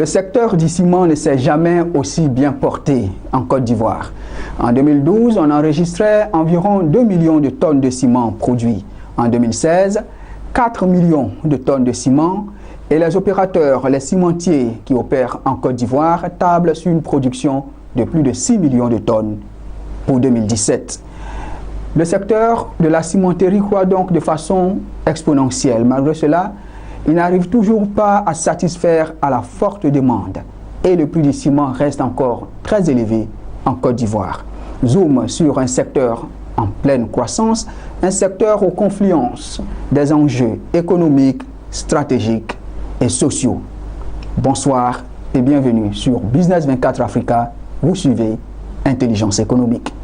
Le secteur du ciment ne s'est jamais aussi bien porté en Côte d'Ivoire. En 2012, on enregistrait environ 2 millions de tonnes de ciment produits. En 2016, 4 millions de tonnes de ciment et les opérateurs, les cimentiers qui opèrent en Côte d'Ivoire tablent sur une production de plus de 6 millions de tonnes pour 2017. Le secteur de la cimenterie croît donc de façon exponentielle. Malgré cela, il n'arrive toujours pas à satisfaire à la forte demande et le prix du ciment reste encore très élevé en Côte d'Ivoire. Zoom sur un secteur en pleine croissance, un secteur aux confluences des enjeux économiques, stratégiques et sociaux. Bonsoir et bienvenue sur Business 24 Africa. Vous suivez Intelligence économique.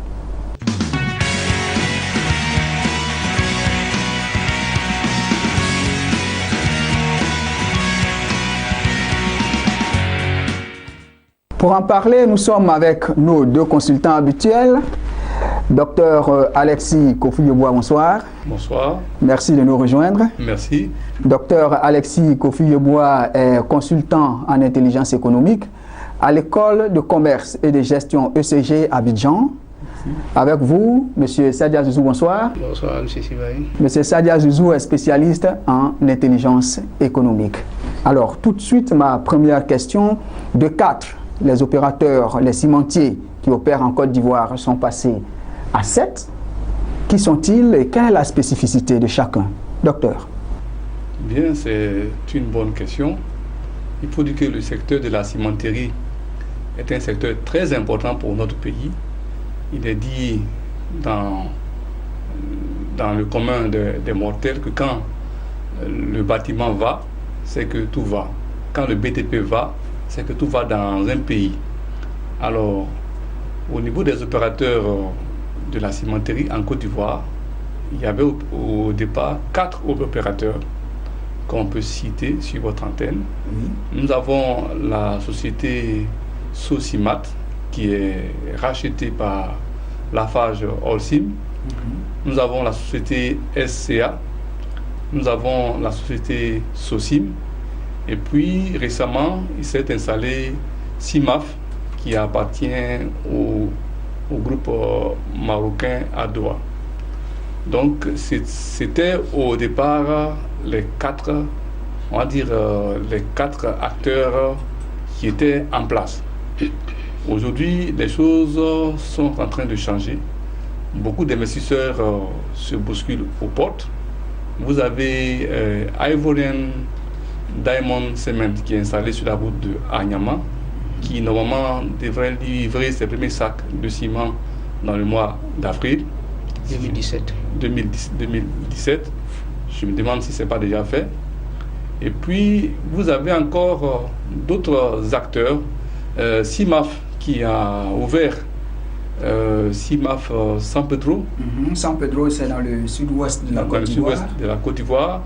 Pour en parler, nous sommes avec nos deux consultants habituels. Docteur Alexis Kofi-Yeboah, bonsoir. Bonsoir. Merci de nous rejoindre. Merci. Docteur Alexis Kofi-Yeboah est consultant en intelligence économique à l'école de commerce et de gestion ECG Abidjan. Merci. Avec vous, Monsieur Sadia Zouzou, bonsoir. Bonsoir, M. Sivaï. Monsieur Sadia Zouzou est spécialiste en intelligence économique. Alors, tout de suite, ma première question. De 4, les opérateurs, les cimentiers qui opèrent en Côte d'Ivoire sont passés à 7. Qui sont-ils et quelle est la spécificité de chacun? Docteur. Bien, c'est une bonne question. Il faut dire que le secteur de la cimenterie est un secteur très important pour notre pays. Il est dit dans le commun des mortels que quand le bâtiment va, c'est que tout va. Quand le BTP va, c'est que tout va dans un pays. Alors, au niveau des opérateurs de la cimenterie en Côte d'Ivoire, il y avait au départ 4 opérateurs qu'on peut citer sur votre antenne. Nous avons la société Sosimat qui est rachetée par Lafarge Holcim. Nous avons la société SCA. Nous avons la société Sosim. Et puis récemment, il s'est installé CIMAF qui appartient au groupe marocain Adoua. Donc c'était au départ les 4 acteurs qui étaient en place. Aujourd'hui, les choses sont en train de changer. Beaucoup d'investisseurs se bousculent aux portes. Vous avez Ivorian Diamond Cement qui est installé sur la route de Anyama, qui normalement devrait livrer ses premiers sacs de ciment dans le mois d'avril 2017. Je me demande si ce n'est pas déjà fait. Et puis, vous avez encore d'autres acteurs. CIMAF qui a ouvert CIMAF San Pedro. San Pedro, c'est dans le sud-ouest de la Côte d'Ivoire. Dans le sud-ouest de la Côte d'Ivoire,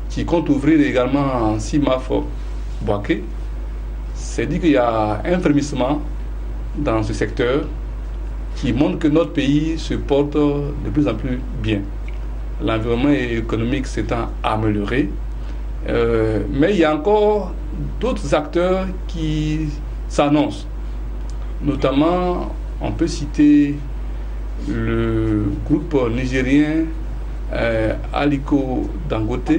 qui compte ouvrir également CIMAF Boaké. C'est dit qu'il y a un frémissement dans ce secteur qui montre que notre pays se porte de plus en plus bien. L'environnement économique s'étant amélioré. Mais il y a encore d'autres acteurs qui s'annoncent. Notamment, on peut citer le groupe nigérien Aliko Dangote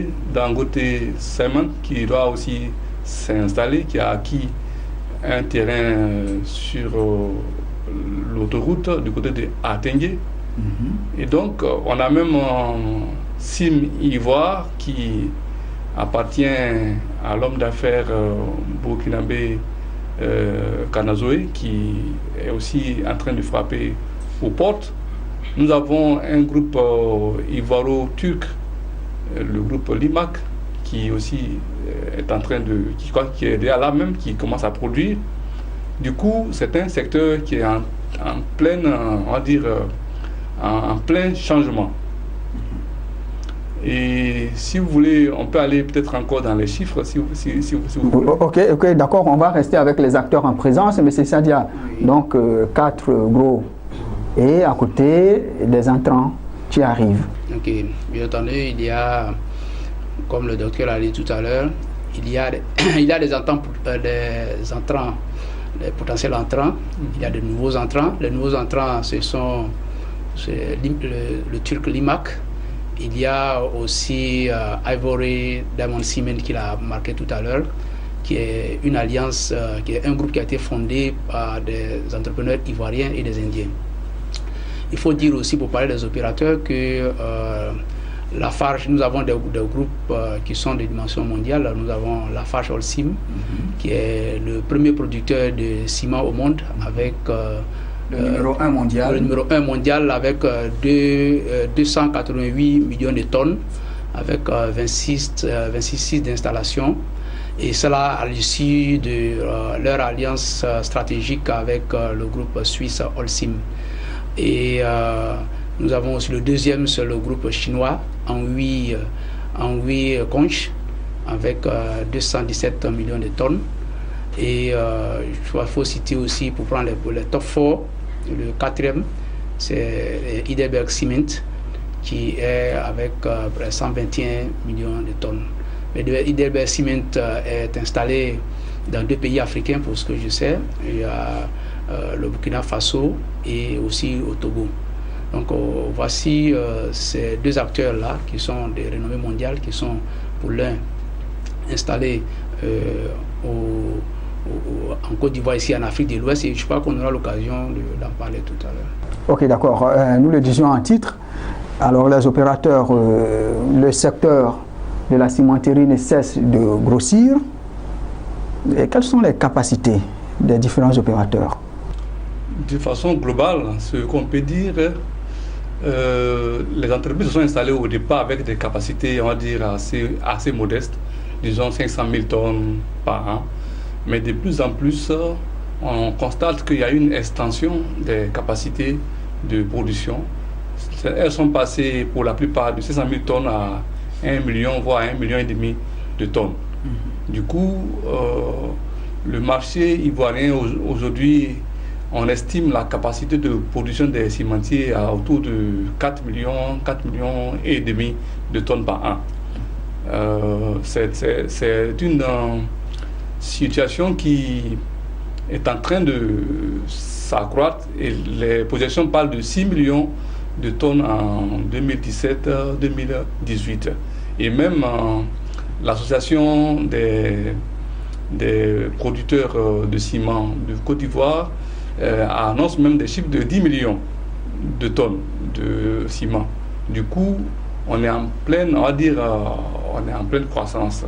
Cement, qui doit aussi s'installer, qui a acquis un terrain sur l'autoroute du côté de Atengue. Et donc, on a même Sim Ivoire qui appartient à l'homme d'affaires burkinabé Kanazoé, qui est aussi en train de frapper aux portes. Nous avons un groupe ivoiro-turc, le groupe Limac, qui aussi est en train qui est déjà là même, qui commence à produire. Du coup, c'est un secteur qui est en pleine, on va dire, en plein changement. Et si vous voulez, on peut aller peut-être encore dans les chiffres, si vous voulez. Ok, d'accord, on va rester avec les acteurs en présence, M. Sadia. Donc, 4 gros. Et à côté, des entrants qui arrivent. Ok, bien entendu, il y a, comme le docteur l'a dit tout à l'heure, il y a des entrants, des potentiels entrants, il y a de nouveaux entrants. Les nouveaux entrants, c'est le turc Limak. Il y a aussi Ivory Diamond Cement qu'il a marqué tout à l'heure, qui est une alliance, qui est un groupe qui a été fondé par des entrepreneurs ivoiriens et des Indiens. Il faut dire aussi, pour parler des opérateurs, que Lafarge, nous avons des groupes qui sont de dimension mondiale. Nous avons Lafarge Holcim, qui est le premier producteur de ciment au monde, avec le numéro 1 mondial. Le numéro 1 mondial avec 288 millions de tonnes, avec 26 sites d'installation. Et cela à l'issue de leur alliance stratégique avec le groupe suisse Holcim. Et nous avons aussi le deuxième, c'est le groupe chinois, Anhui Conch, avec 217 millions de tonnes. Et il faut citer aussi, pour prendre les top 4, le quatrième, c'est Heidelberg Cement, qui est avec 121 millions de tonnes. Mais Heidelberg Cement est installé dans 2 pays africains, pour ce que je sais. Il y a le Burkina Faso et aussi au Togo. Donc voici ces 2 acteurs-là qui sont des renommées mondiales, qui sont pour l'un installés en Côte d'Ivoire, ici en Afrique de l'Ouest, et je crois qu'on aura l'occasion d'en parler tout à l'heure. Ok, d'accord. Nous le disions en titre. Alors les opérateurs, le secteur de la cimenterie ne cesse de grossir. Et quelles sont les capacités des différents opérateurs? De façon globale, ce qu'on peut dire, les entreprises se sont installées au départ avec des capacités, on va dire, assez modestes, disons 500 000 tonnes par an. Mais de plus en plus, on constate qu'il y a une extension des capacités de production. Elles sont passées pour la plupart de 500 000 tonnes à 1 million, voire 1,5 million de tonnes. Du coup, le marché ivoirien aujourd'hui, on estime la capacité de production des cimentiers à autour de 4 millions et demi de tonnes par an. C'est une situation qui est en train de s'accroître et les projections parlent de 6 millions de tonnes en 2017-2018. Et même l'association des producteurs de ciment de Côte d'Ivoire annonce même des chiffres de 10 millions de tonnes de ciment. Du coup, on est en pleine, on va dire, on est en pleine croissance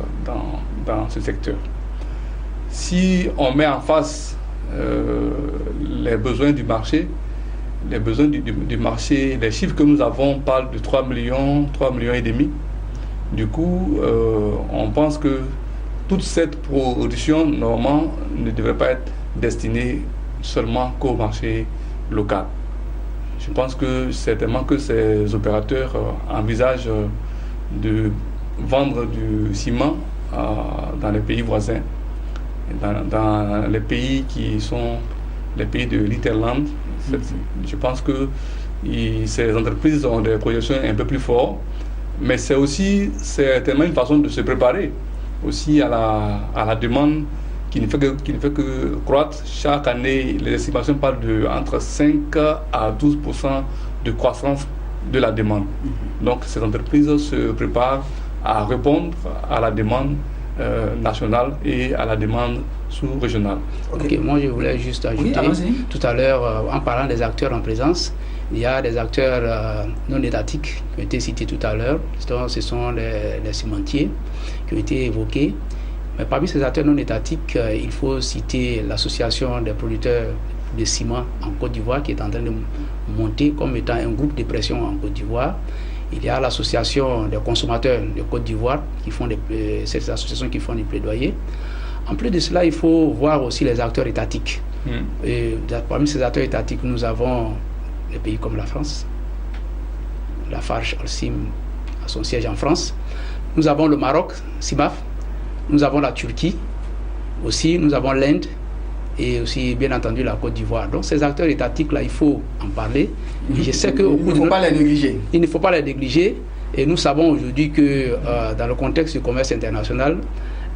dans ce secteur. Si on met en face les besoins du marché, les chiffres que nous avons parlent de 3 millions et demi. Du coup, on pense que toute cette production, normalement, ne devrait pas être destinée seulement qu'au marché local. Je pense que certainement que ces opérateurs envisagent de vendre du ciment dans les pays voisins, dans les pays qui sont les pays de l'Interland. Je pense que ces entreprises ont des projections un peu plus fortes, mais c'est aussi certainement une façon de se préparer aussi à la demande qui ne fait que croître. Chaque année, les estimations parlent de entre 5 à 12% de croissance de la demande. Donc ces entreprises se préparent à répondre à la demande nationale et à la demande sous-régionale. Ok, moi je voulais juste ajouter, tout à l'heure, en parlant des acteurs en présence, il y a des acteurs non étatiques qui ont été cités tout à l'heure. Ce sont les cimentiers qui ont été évoqués. Mais parmi ces acteurs non étatiques, il faut citer l'association des producteurs de ciment en Côte d'Ivoire qui est en train de monter comme étant un groupe de pression en Côte d'Ivoire. Il y a l'association des consommateurs de Côte d'Ivoire ces associations qui font des plaidoyers. En plus de cela, il faut voir aussi les acteurs étatiques. Et parmi ces acteurs étatiques, nous avons des pays comme la France. Lafarge Holcim a son siège en France. Nous avons le Maroc, CIMAF. Nous avons la Turquie. Aussi, nous avons l'Inde. Et aussi, bien entendu, la Côte d'Ivoire. Donc, ces acteurs étatiques-là, il faut en parler. Et je sais que il ne faut pas les négliger. Il ne faut pas les négliger. Et nous savons aujourd'hui que dans le contexte du commerce international,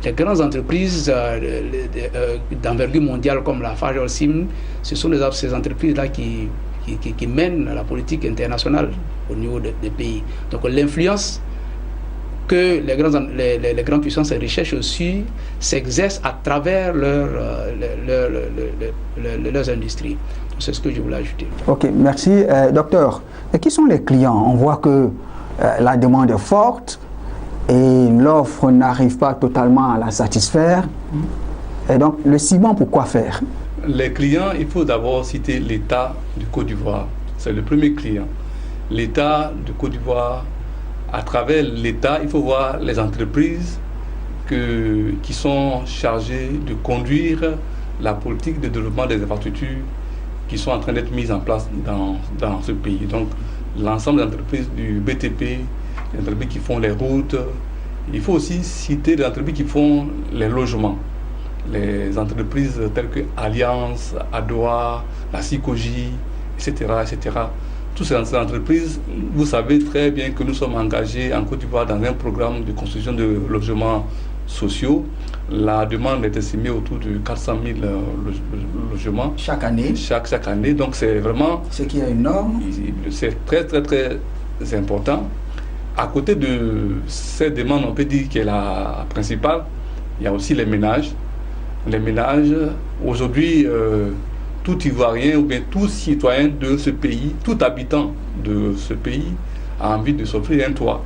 les grandes entreprises d'envergure mondiale comme la Fajol-Sim, ce sont ces entreprises-là qui mènent la politique internationale au niveau des pays. Donc l'influence que les grandes puissances recherchent aussi s'exerce à travers leurs industries. C'est ce que je voulais ajouter. Ok, merci. Docteur, et qui sont les clients? On voit que la demande est forte et l'offre n'arrive pas totalement à la satisfaire. Et donc, le ciment, pourquoi faire? Les clients, il faut d'abord citer l'État du Côte d'Ivoire. C'est le premier client. L'État du Côte d'Ivoire, à travers l'État, il faut voir les entreprises qui sont chargées de conduire la politique de développement des infrastructures qui sont en train d'être mises en place dans ce pays. Donc, l'ensemble des entreprises du BTP, les entreprises qui font les routes. Il faut aussi citer les entreprises qui font les logements. Les entreprises telles que Alliance, Adoa, la Sikoji, etc., etc. Toutes ces entreprises, vous savez très bien que nous sommes engagés en Côte d'Ivoire dans un programme de construction de logements sociaux. La demande est estimée autour de 400 000 logements. Chaque année. Chaque année. Donc c'est vraiment... Ce qui est énorme. C'est très, très, très important. À côté de cette demande, on peut dire qu'elle est la principale. Il y a aussi les ménages. Les ménages, aujourd'hui, tout Ivoirien ou bien tout citoyen de ce pays, tout habitant de ce pays a envie de s'offrir un toit.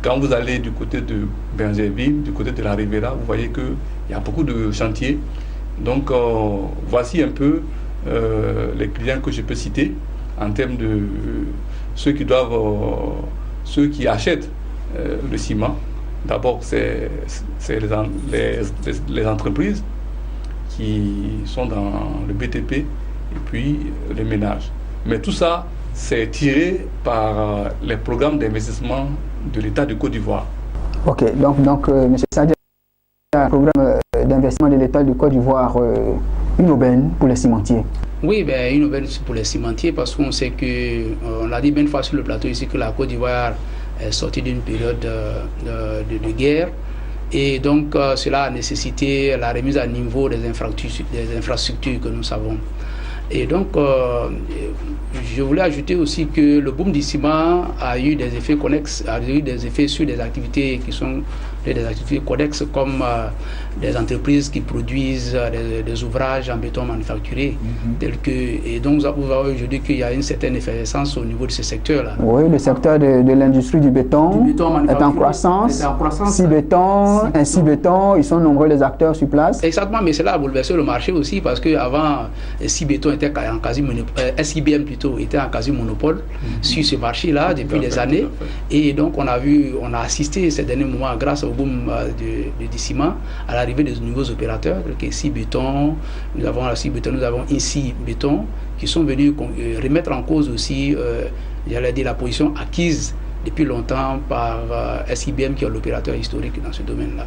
Quand vous allez du côté de Bergerville, du côté de la Riviera, vous voyez qu'il y a beaucoup de chantiers. Donc voici un peu les clients que je peux citer en termes de ceux qui achètent le ciment. D'abord, c'est les entreprises qui sont dans le BTP et puis les ménages. Mais tout ça, c'est tiré par les programmes d'investissement de l'État du Côte d'Ivoire. Ok, donc M. Sadia, un programme d'investissement de l'État du Côte d'Ivoire, une aubaine pour les cimentiers. Oui, une aubaine pour les cimentiers parce qu'on sait que, on l'a dit bien une fois sur le plateau ici, que la Côte d'Ivoire est sortie d'une période de guerre. Et donc, cela a nécessité la remise à niveau des infrastructures que nous savons. Et donc, je voulais ajouter aussi que le boom du ciment a eu des effets connexes, a eu des effets sur des activités qui sont des activités connexes comme des entreprises qui produisent des ouvrages en béton manufacturé. Et donc, vous voyez aujourd'hui qu'il y a une certaine effervescence au niveau de ce secteur-là. Oui, le secteur de l'industrie du béton est en croissance. Cibéton, ils sont nombreux les acteurs sur place. Exactement, mais cela a bouleversé le marché aussi parce qu'avant, Cibéton était en SIBM plutôt était en quasi-monopole sur ce marché-là depuis des années. Et donc, on a assisté ces derniers moments grâce au boom du ciment à l'arrivée des nouveaux opérateurs, que Cibéton, nous avons ici Béton, qui sont venus remettre en cause aussi, j'allais dire, la position acquise depuis longtemps par SIBM, qui est l'opérateur historique dans ce domaine-là.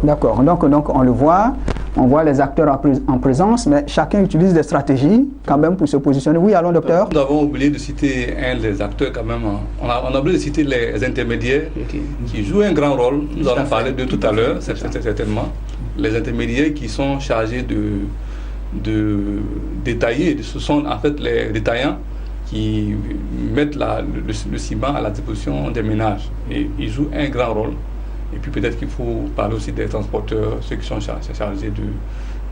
D'accord, donc on le voit, on voit les acteurs en présence, mais chacun utilise des stratégies quand même pour se positionner. Oui, allons, docteur. Nous avons oublié de citer un des acteurs quand même. On a oublié de citer les intermédiaires qui jouent un grand rôle. Nous allons parler de tout à l'heure, certainement. Les intermédiaires qui sont chargés de détailler, ce sont en fait les détaillants qui mettent le ciment à la disposition des ménages. Et ils jouent un grand rôle. Et puis peut-être qu'il faut parler aussi des transporteurs, ceux qui sont chargés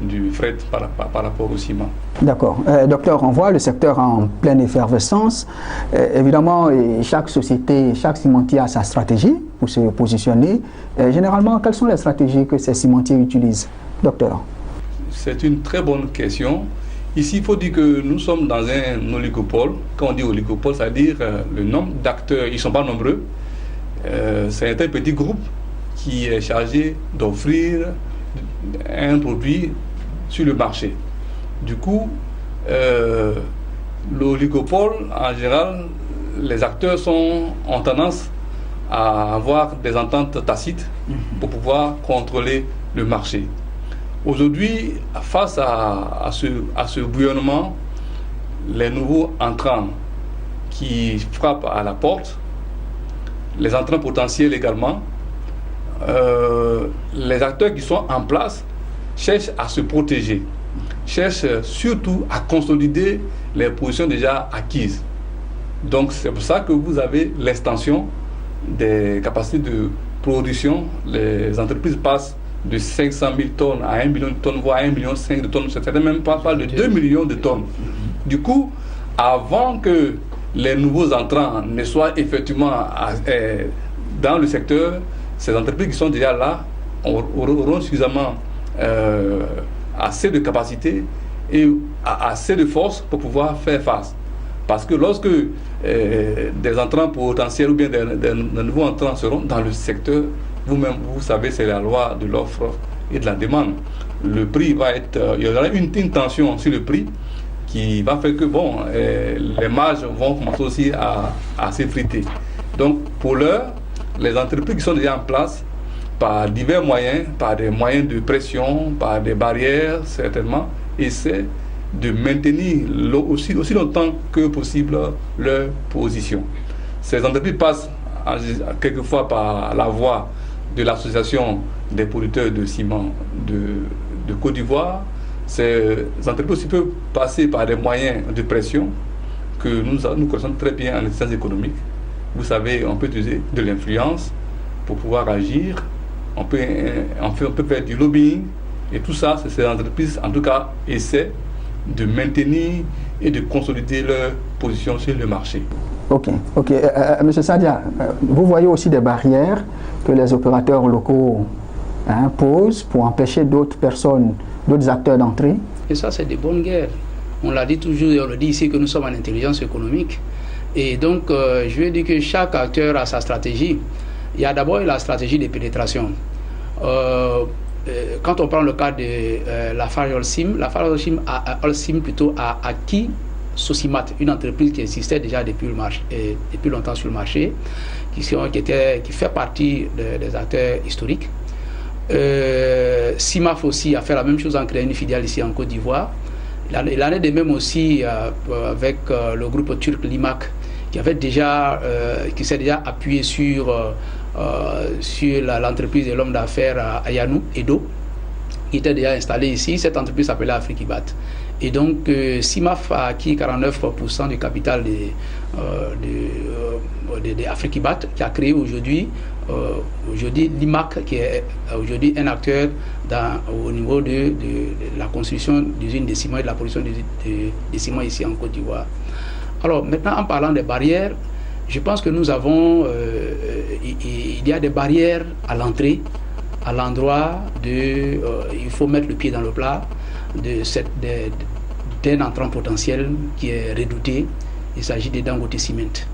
du fret par rapport au ciment. D'accord. Docteur, on voit le secteur en pleine effervescence. Évidemment, chaque société, chaque cimentier a sa stratégie pour se positionner. Généralement, quelles sont les stratégies que ces cimentiers utilisent, docteur? C'est une très bonne question. Ici, il faut dire que nous sommes dans un oligopole. Quand on dit oligopole, c'est-à-dire le nombre d'acteurs, ils ne sont pas nombreux. C'est un petit groupe qui est chargé d'offrir un produit sur le marché. Du coup, l'oligopole, en général, les acteurs ont tendance à avoir des ententes tacites pour pouvoir contrôler le marché. Aujourd'hui, face à ce bouillonnement, les nouveaux entrants qui frappent à la porte, les entrants potentiels également, les acteurs qui sont en place cherchent à se protéger, cherchent surtout à consolider les positions déjà acquises. Donc c'est pour ça que vous avez l'extension des capacités de production. Les entreprises passent de 500 000 tonnes à 1 million de tonnes, voire 1,5 million de tonnes. Certains même parlent de 2 millions de tonnes. Du coup, avant que les nouveaux entrants ne soient effectivement dans le secteur, ces entreprises qui sont déjà là auront suffisamment assez de capacité et assez de force pour pouvoir faire face. Parce que lorsque des entrants potentiels ou bien des nouveaux entrants seront dans le secteur, vous-même, vous savez, c'est la loi de l'offre et de la demande. Le prix va être... il y aura une tension sur le prix qui va faire que, bon, les marges vont commencer aussi à s'effriter. Donc, pour l'heure, les entreprises qui sont déjà en place, par divers moyens, par des moyens de pression, par des barrières, certainement, essaient de maintenir aussi longtemps que possible leur position. Ces entreprises passent quelquefois par la voie de l'association des producteurs de ciment de Côte d'Ivoire. Ces entreprises aussi peuvent passer par des moyens de pression que nous connaissons très bien en sciences économiques. Vous savez, on peut utiliser de l'influence pour pouvoir agir, on peut faire du lobbying, et tout ça, ces entreprises, en tout cas, essaient de maintenir et de consolider leur position sur le marché. Ok. Monsieur Sadia, vous voyez aussi des barrières que les opérateurs locaux posent pour empêcher d'autres personnes, d'autres acteurs d'entrer? Et ça, c'est des bonnes guerres. On l'a dit toujours et on le dit ici que nous sommes en intelligence économique. Et donc, je veux dire que chaque acteur a sa stratégie. Il y a d'abord la stratégie de pénétration. Quand on prend le cas de Lafarge-Holcim, Lafarge-Holcim a acquis Sosimat, une entreprise qui existait déjà depuis longtemps sur le marché, qui fait partie des acteurs historiques. CIMAF aussi a fait la même chose en créant une filiale ici en Côte d'Ivoire. L'année de même aussi avec le groupe turc Limak, qui s'est déjà appuyé sur l'entreprise de l'homme d'affaires Ayanou Edo, qui était déjà installée ici. Cette entreprise s'appelait Afrikibat. Et donc, CIMAF a acquis 49% du capital de Afrikibat, qui a créé aujourd'hui Limak, qui est aujourd'hui un acteur au niveau de la construction d'usines de ciment et de la production de ciment ici en Côte d'Ivoire. Alors, maintenant, en parlant des barrières, je pense que nous avons, il y a des barrières à l'entrée, à l'endroit il faut mettre le pied dans le plat d'un entrant potentiel qui est redouté. Il s'agit de Dangote Cement.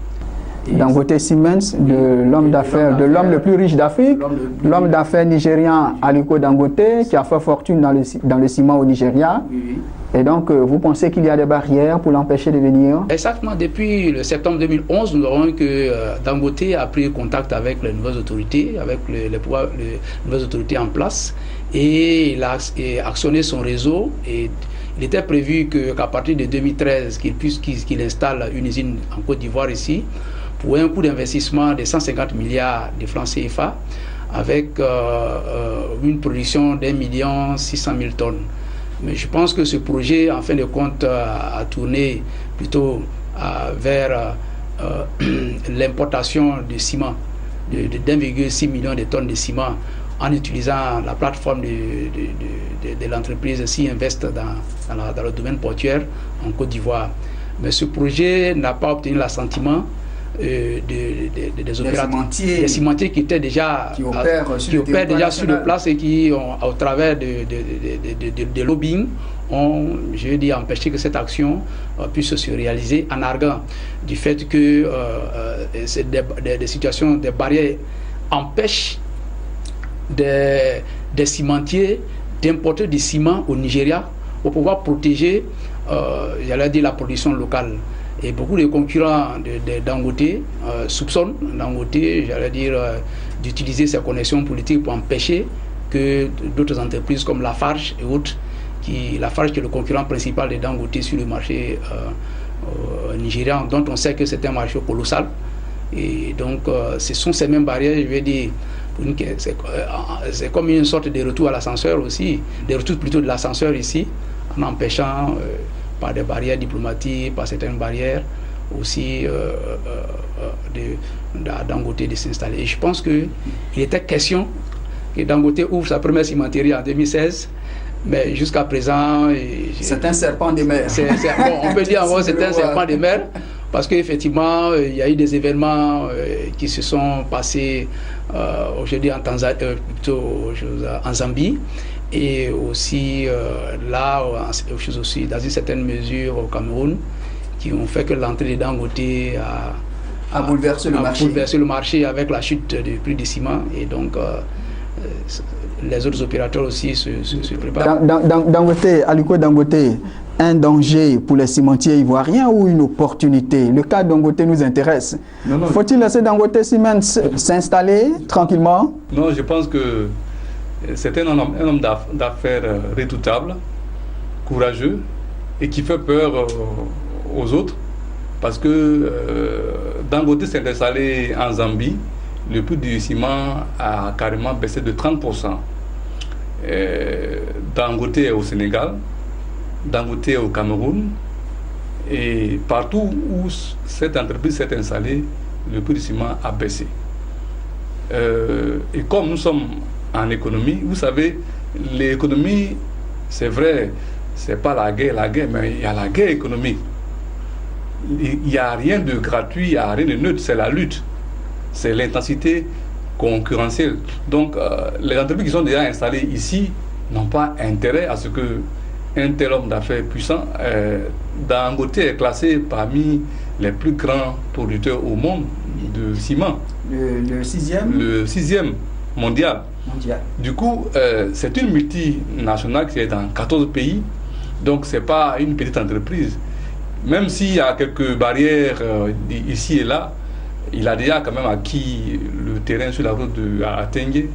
Dangote Cement, de l'homme d'affaires, de l'homme le plus riche d'Afrique, l'homme d'affaires nigérian Aliko Dangote, qui a fait fortune dans le ciment au Nigeria. Oui. Et donc, vous pensez qu'il y a des barrières pour l'empêcher de venir? Exactement. Depuis le septembre 2011, nous avons que Dangote a pris contact avec les nouvelles autorités, avec les nouvelles autorités en place, et il a actionné son réseau. Et il était prévu qu'à partir de 2013, qu'il installe une usine en Côte d'Ivoire ici, pour un coût d'investissement de 150 milliards de francs CFA, avec une production d'1,6 million tonnes. Mais je pense que ce projet, en fin de compte, a tourné plutôt vers l'importation de ciment, d'1,6 million de tonnes de ciment, en utilisant la plateforme de l'entreprise Invest dans le domaine portuaire en Côte d'Ivoire. Mais ce projet n'a pas obtenu l'assentiment des opérateurs, des cimentiers qui étaient déjà qui opèrent déjà sur le place et qui ont, au travers de lobbying, je veux dire, empêché que cette action puisse se réaliser en arguant du fait que des situations, des barrières empêchent des cimentiers d'importer du ciment au Nigeria pour pouvoir protéger, j'allais dire, la production locale. Et beaucoup de concurrents de Dangote soupçonnent Dangote, j'allais dire, d'utiliser ses connexions politiques pour empêcher que d'autres entreprises comme Lafarge et autres, Lafarge qui est le concurrent principal de Dangote sur le marché nigérian, dont on sait que c'est un marché colossal. Et donc, ce sont ces mêmes barrières, je vais dire, c'est comme une sorte de retour à l'ascenseur aussi, de retour plutôt de l'ascenseur ici, en empêchant par des barrières diplomatiques, par certaines barrières aussi Dangote de s'installer. Et je pense qu'il était question que Dangote ouvre sa première cimenterie en 2016, mais jusqu'à présent... C'est un serpent de mer. Bon, on peut dire que c'est un serpent de mer, parce qu'effectivement, il y a eu des événements qui se sont passés aujourd'hui en Zambie, et aussi là, aussi, dans une certaine mesure au Cameroun, qui ont fait que l'entrée de Dangote a bouleversé le marché avec la chute du prix du ciment, et donc les autres opérateurs aussi se préparent. Dangote, Aliko Dangote, un danger pour les cimentiers ivoiriens ou une opportunité? Le cas Dangote nous intéresse. Faut-il laisser Dangote Cement s'installer tranquillement? Non, je pense que c'est un homme d'affaires redoutable, courageux, et qui fait peur aux autres, parce que Dangote s'est installé en Zambie, le prix du ciment a carrément baissé de 30%. Dangote est au Sénégal, Dangote est au Cameroun, et partout où cette entreprise s'est installée, le prix du ciment a baissé. Et comme nous sommes en économie, vous savez, l'économie, c'est vrai, c'est pas la guerre, mais il y a la guerre économique. Il n'y a rien de gratuit, il n'y a rien de neutre, c'est la lutte. C'est l'intensité concurrentielle. Donc, les entreprises qui sont déjà installées ici n'ont pas intérêt à ce qu'un tel homme d'affaires puissant, Dangote est classé parmi les plus grands producteurs au monde de ciment. Le sixième mondial. Du coup, c'est une multinationale qui est dans 14 pays. Donc, ce n'est pas une petite entreprise. Même s'il y a quelques barrières ici et là, il a déjà quand même acquis le terrain sur la route de Atengue.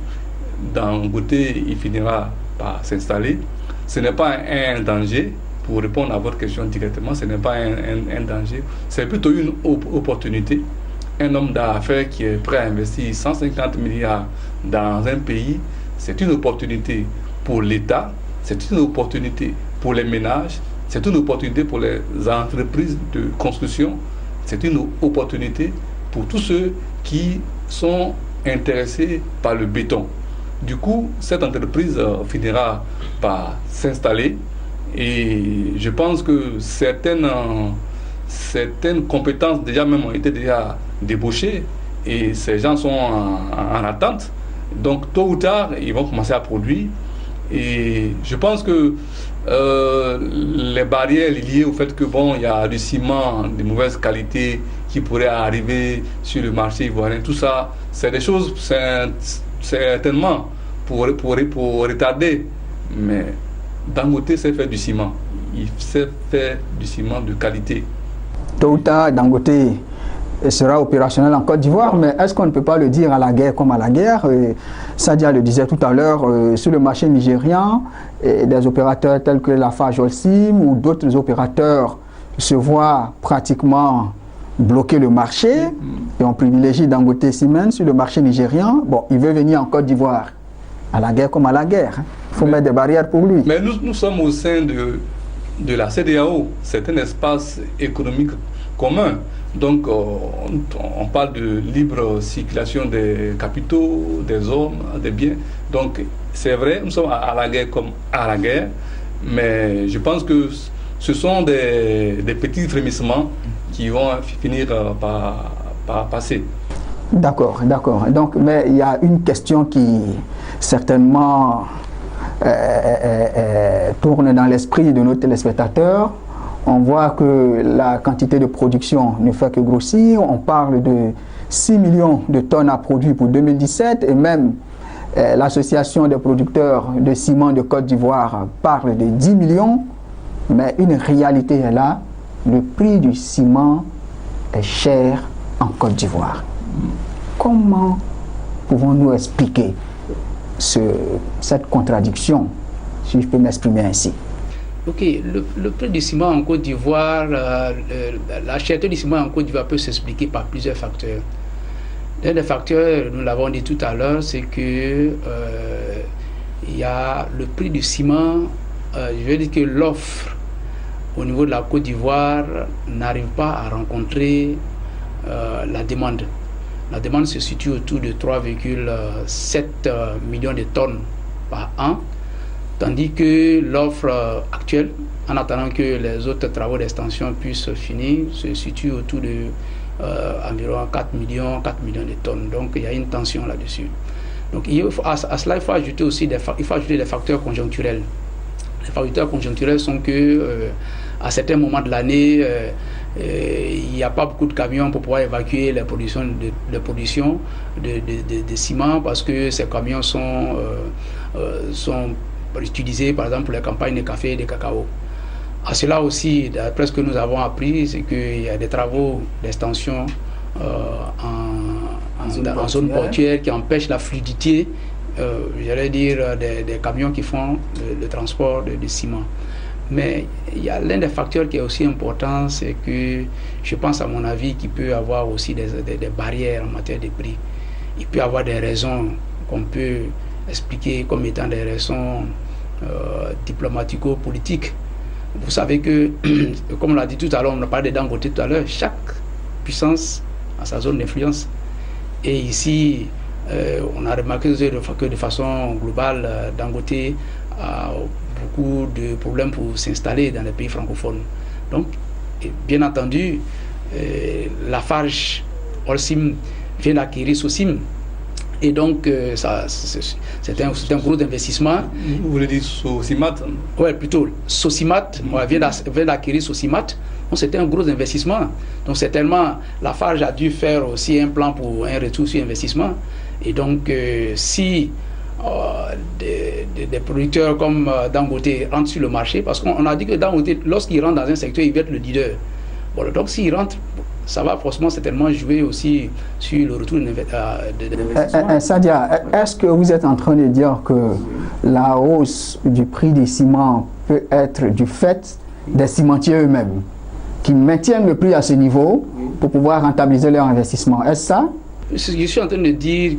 Dangote, il finira par s'installer. Ce n'est pas un danger, pour répondre à votre question directement, ce n'est pas un danger, c'est plutôt une opportunité. Un homme d'affaires qui est prêt à investir 150 milliards dans un pays, c'est une opportunité pour l'État, c'est une opportunité pour les ménages, c'est une opportunité pour les entreprises de construction, c'est une opportunité pour tous ceux qui sont intéressés par le béton. Du coup, cette entreprise finira par s'installer, et je pense que certaines compétences déjà même ont été déjà débauchées, et ces gens sont en attente. Donc tôt ou tard, ils vont commencer à produire. Et je pense que les barrières liées au fait que il y a du ciment de mauvaise qualité qui pourrait arriver sur le marché ivoirien, tout ça, c'est des choses certainement pour retarder. Mais Dangote sait faire du ciment. Il sait faire du ciment de qualité. Tôt ou tard, Dangote sera opérationnel en Côte d'Ivoire, mais est-ce qu'on ne peut pas le dire à la guerre comme à la guerre? Sadia le disait tout à l'heure, sur le marché nigérian, des opérateurs tels que Lafarge Holcim ou d'autres opérateurs se voient pratiquement bloquer le marché, et on privilégie Dangote Cement sur le marché nigérian. Bon, il veut venir en Côte d'Ivoire, à la guerre comme à la guerre. Il faut mettre des barrières pour lui. Mais nous sommes au sein de la CEDEAO, c'est un espace économique commun. Donc, on parle de libre circulation des capitaux, des hommes, des biens. Donc, c'est vrai, nous sommes à la guerre comme à la guerre, mais je pense que ce sont des petits frémissements qui vont finir par passer. D'accord. Donc, mais il y a une question qui certainement tourne dans l'esprit de nos téléspectateurs. On voit que la quantité de production ne fait que grossir. On parle de 6 millions de tonnes à produire pour 2017, et même l'association des producteurs de ciment de Côte d'Ivoire parle de 10 millions. Mais une réalité est là, le prix du ciment est cher en Côte d'Ivoire. Comment pouvons-nous expliquer cette contradiction, si je peux m'exprimer ainsi? Ok, le prix du ciment en Côte d'Ivoire, la cherté du ciment en Côte d'Ivoire peut s'expliquer par plusieurs facteurs. L'un des facteurs, nous l'avons dit tout à l'heure, c'est que il y a le prix du ciment. Je veux dire que l'offre au niveau de la Côte d'Ivoire n'arrive pas à rencontrer la demande. La demande se situe autour de 3,7 millions de tonnes par an, tandis que l'offre actuelle, en attendant que les autres travaux d'extension puissent finir, se situe autour de environ 4 millions de tonnes. Donc il y a une tension là-dessus. Donc à cela, il faut ajouter aussi des facteurs conjoncturels. Les facteurs conjoncturels sont que à certains moments de l'année, il n'y a pas beaucoup de camions pour pouvoir évacuer les productions de ciment, parce que ces camions sont utilisés par exemple pour les campagnes de café et de cacao. À cela aussi, d'après ce que nous avons appris, c'est qu'il y a des travaux d'extension en zone portuaire qui empêchent la fluidité, j'allais dire, des camions qui font le transport de ciment. Mais il y a l'un des facteurs qui est aussi important, c'est que je pense, à mon avis, qu'il peut y avoir aussi des barrières en matière de prix. Il peut y avoir des raisons qu'on peut expliquer comme étant des raisons diplomatico-politiques. Vous savez que, comme on l'a dit tout à l'heure, on a parlé de Dangote tout à l'heure, chaque puissance a sa zone d'influence. Et ici, on a remarqué que de façon globale, Dangote a beaucoup de problèmes pour s'installer dans les pays francophones. Donc, bien entendu, Lafarge Holcim vient d'acquérir Sosim. Et donc, c'est un gros investissement. Vous voulez dire Sosimat? Oui, plutôt. Sosimat vient d'acquérir Sosimat. Donc, c'était un gros investissement. Donc, certainement, Lafarge a dû faire aussi un plan pour un retour sur investissement. Et donc, si des producteurs comme Dangote rentrent sur le marché, parce qu'on a dit que Dangote, lorsqu'il rentre dans un secteur, il va être le leader. Bon, donc, s'il rentre, ça va forcément certainement jouer aussi sur le retour d'investissement. Sadia, est-ce que vous êtes en train de dire que la hausse du prix des ciments peut être du fait des cimentiers eux-mêmes, qui maintiennent le prix à ce niveau pour pouvoir rentabiliser leur investissement? Est-ce ça? Je suis en train de dire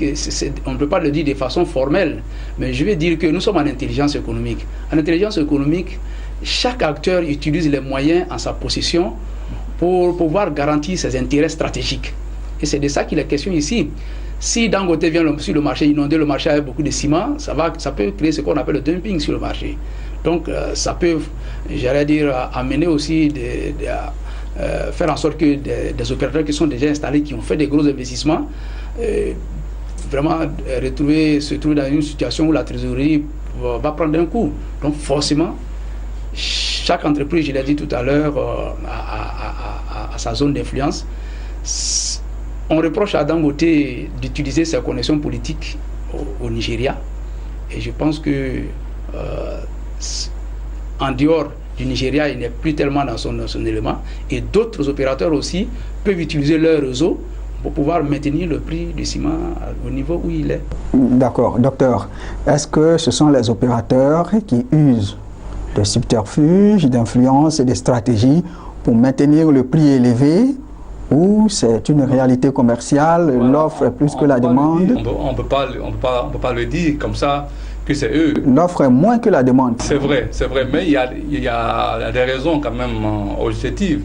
qu'on ne peut pas le dire de façon formelle, mais je vais dire que nous sommes en intelligence économique. En intelligence économique, chaque acteur utilise les moyens en sa possession pour pouvoir garantir ses intérêts stratégiques. Et c'est de ça qu'il est question ici. Si Dangote vient sur le marché, inonder le marché avec beaucoup de ciment, ça peut créer ce qu'on appelle le dumping sur le marché. Donc ça peut, j'allais dire, amener aussi faire en sorte que des opérateurs qui sont déjà installés, qui ont fait des gros investissements, vraiment se trouver dans une situation où la trésorerie va prendre un coup. Donc forcément, chaque entreprise, je l'ai dit tout à l'heure, a sa zone d'influence. On reproche à Dangote d'utiliser ses connexions politiques au Nigeria. Et je pense que en dehors du Nigeria, il n'est plus tellement dans son élément. Et d'autres opérateurs aussi peuvent utiliser leur réseau pour pouvoir maintenir le prix du ciment au niveau où il est. D'accord. Docteur, est-ce que ce sont les opérateurs qui usent de subterfuges, d'influences et de stratégies pour maintenir le prix élevé, ou c'est une réalité commerciale, voilà, l'offre est plus que la demande? On ne peut pas le dire comme ça que c'est eux. L'offre est moins que la demande. C'est vrai, mais il y a des raisons quand même objectives.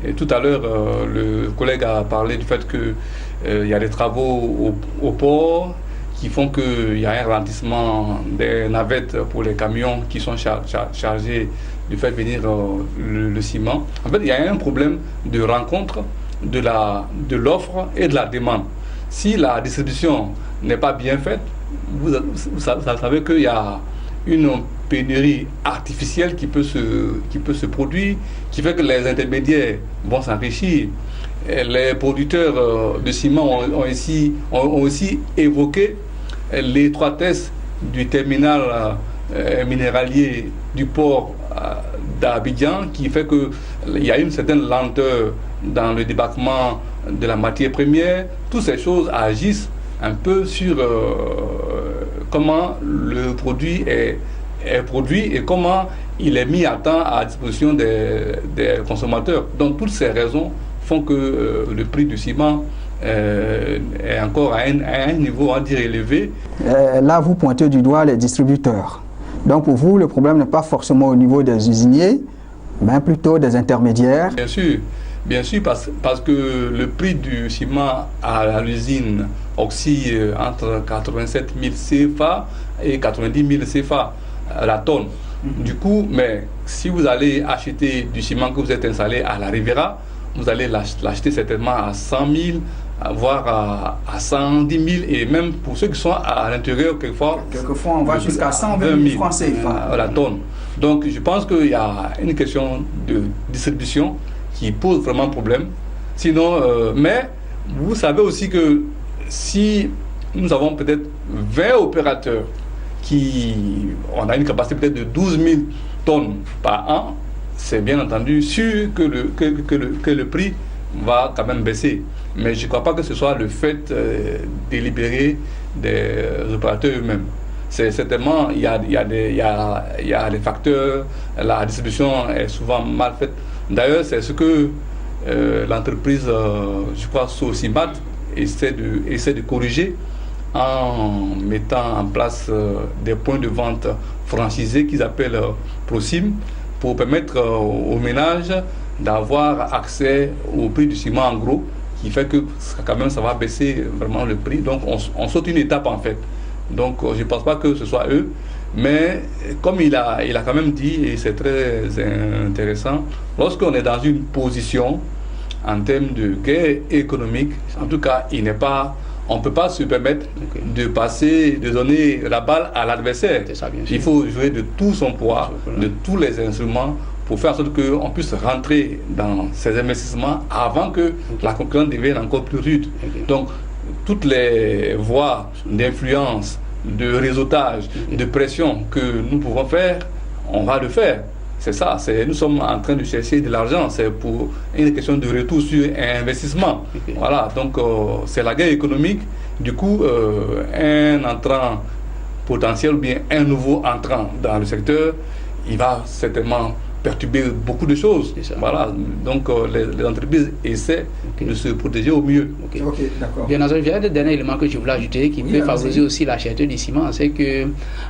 Et tout à l'heure, le collègue a parlé du fait qu'il y a des travaux au port qui font qu'il y a un ralentissement des navettes pour les camions qui sont chargés de faire venir le ciment. En fait, il y a un problème de rencontre de l'offre et de la demande. Si la distribution n'est pas bien faite, vous savez qu'il y a une pénurie artificielle qui peut se produire, qui fait que les intermédiaires vont s'enrichir. Les producteurs de ciment ont aussi évoqué l'étroitesse du terminal minéralier du port d'Abidjan, qui fait qu'il y a une certaine lenteur dans le débarquement de la matière première. Toutes ces choses agissent un peu sur comment le produit est produit et comment il est mis à temps à disposition des consommateurs. Donc toutes ces raisons font que le prix du ciment est encore à un niveau, on va dire, élevé. Là, vous pointez du doigt les distributeurs. Donc pour vous, le problème n'est pas forcément au niveau des usiniers, mais plutôt des intermédiaires. Bien sûr, parce que le prix du ciment à l'usine oscille entre 87 000 CFA et 90 000 CFA à la tonne. Du coup, mais si vous allez acheter du ciment que vous êtes installé à la Riviera, vous allez l'acheter certainement à 100 000, voire à 110 000, et même pour ceux qui sont à l'intérieur, quelquefois on va jusqu'à 120 000 francs CFA à la tonne. Donc je pense qu'il y a une question de distribution qui pose vraiment problème. Sinon, mais vous savez aussi que si nous avons peut-être 20 opérateurs on a une capacité peut-être de 12 000 tonnes par an, c'est bien entendu sûr que le prix va quand même baisser. Mais je ne crois pas que ce soit le fait délibéré des opérateurs eux-mêmes. C'est certainement, il y a des facteurs, la distribution est souvent mal faite. D'ailleurs, c'est ce que l'entreprise, je crois, Sosimat essaie de corriger en mettant en place des points de vente franchisés qu'ils appellent Prosim, pour permettre aux ménages d'avoir accès au prix du ciment en gros, qui fait que quand même ça va baisser vraiment le prix. Donc on saute une étape en fait. Donc je ne pense pas que ce soit eux, mais comme il a quand même dit, et c'est très intéressant, lorsqu'on est dans une position en termes de guerre économique, en tout cas on ne peut pas se permettre de donner la balle à l'adversaire. Il faut jouer de tout son poids, de tous les instruments pour faire en sorte qu'on puisse rentrer dans ces investissements avant que la concurrence devienne encore plus rude. Donc, toutes les voies d'influence, de réseautage, de pression que nous pouvons faire, on va le faire. C'est ça, nous sommes en train de chercher de l'argent, c'est pour une question de retour sur investissement. Voilà, donc c'est la guerre économique. Du coup, un entrant potentiel ou bien un nouveau entrant dans le secteur, il va certainement perturber beaucoup de choses. Voilà, donc les entreprises essaient de se protéger au mieux. D'accord. Bien entendu, il y a des derniers éléments que je voulais ajouter qui peut favoriser aussi la cherté du ciment. C'est que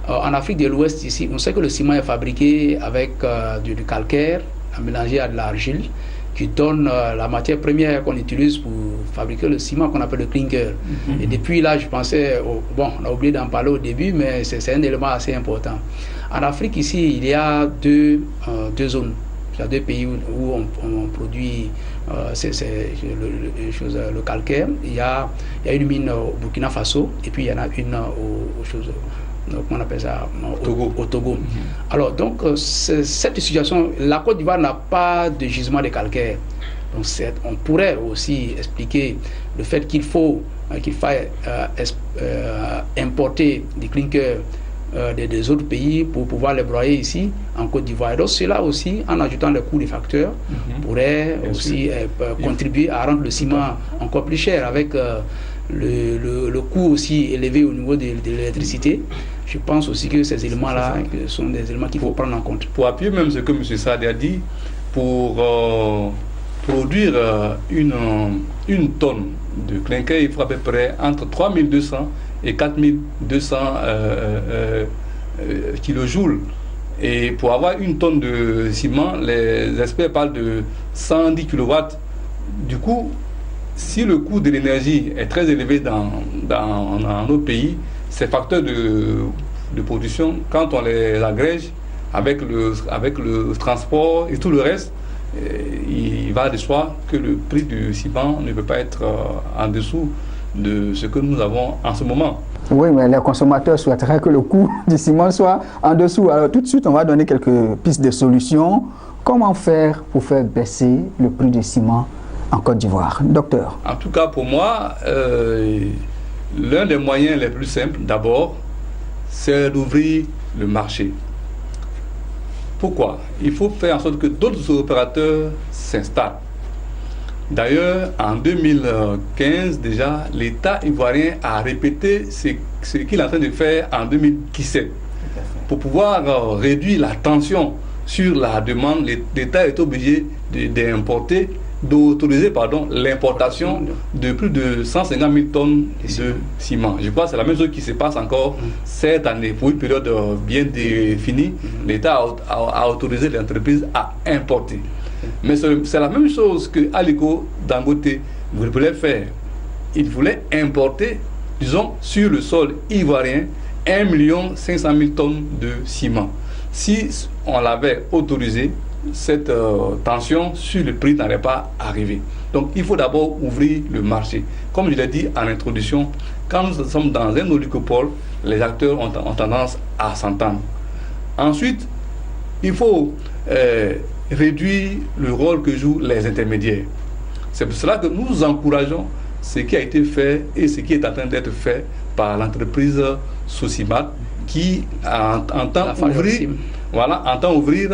en Afrique de l'Ouest, ici, on sait que le ciment est fabriqué avec du calcaire mélangé à de l'argile, qui donne la matière première qu'on utilise pour fabriquer le ciment qu'on appelle le clinker. Et depuis là, je pensais, on a oublié d'en parler au début, mais c'est un élément assez important. En Afrique, ici, il y a deux zones. Il y a deux pays où on produit le calcaire. Il y a une mine au Burkina Faso et puis il y en a une comment on appelle ça, au Togo. Alors, donc, cette situation, la Côte d'Ivoire n'a pas de gisement de calcaire. Donc, on pourrait aussi expliquer le fait qu'il faille importer des clinkers des autres pays pour pouvoir les broyer ici en Côte d'Ivoire. Donc cela aussi, en ajoutant les coûts des facteurs, pourrait aussi contribuer à rendre le ciment encore plus cher avec le coût aussi élevé au niveau de l'électricité. Je pense aussi que ces éléments-là sont des éléments qu'il faut prendre en compte. Pour appuyer même ce que M. Sade a dit, pour produire une tonne de clinker, il faut à peu près entre 3200 et 4200 kilojoules. Et pour avoir une tonne de ciment, les experts parlent de 110 kW. Du coup, si le coût de l'énergie est très élevé dans nos pays, ces facteurs de production, quand on les agrège avec le transport et tout le reste, il va de soi que le prix du ciment ne peut pas être en dessous de ce que nous avons en ce moment. Oui, mais les consommateurs souhaiteraient que le coût du ciment soit en dessous. Alors tout de suite, on va donner quelques pistes de solutions. Comment faire pour faire baisser le prix du ciment en Côte d'Ivoire? Docteur. En tout cas, pour moi, l'un des moyens les plus simples, d'abord, c'est d'ouvrir le marché. Pourquoi? Il faut faire en sorte que d'autres opérateurs s'installent. D'ailleurs, en 2015, déjà, l'État ivoirien a répété ce qu'il est en train de faire en 2017. Pour pouvoir réduire la tension sur la demande, l'État est obligé d'importer d'autoriser l'importation de plus de 150 000 tonnes de ciment. Je crois que c'est la même chose qui se passe encore cette année. Pour une période bien définie, l'État a autorisé l'entreprise à importer. Mais c'est la même chose que Aliko Dangote voulait faire. Il voulait importer, disons, sur le sol ivoirien, 1 500 000 tonnes de ciment. Si on l'avait autorisé, cette tension sur le prix n'allait pas arriver. Donc il faut d'abord ouvrir le marché. Comme je l'ai dit en introduction, quand nous sommes dans un oligopole, les acteurs ont tendance à s'entendre. Ensuite, il faut réduire le rôle que jouent les intermédiaires. C'est pour cela que nous encourageons ce qui a été fait et ce qui est en train d'être fait par l'entreprise Sosimat qui entend ouvrir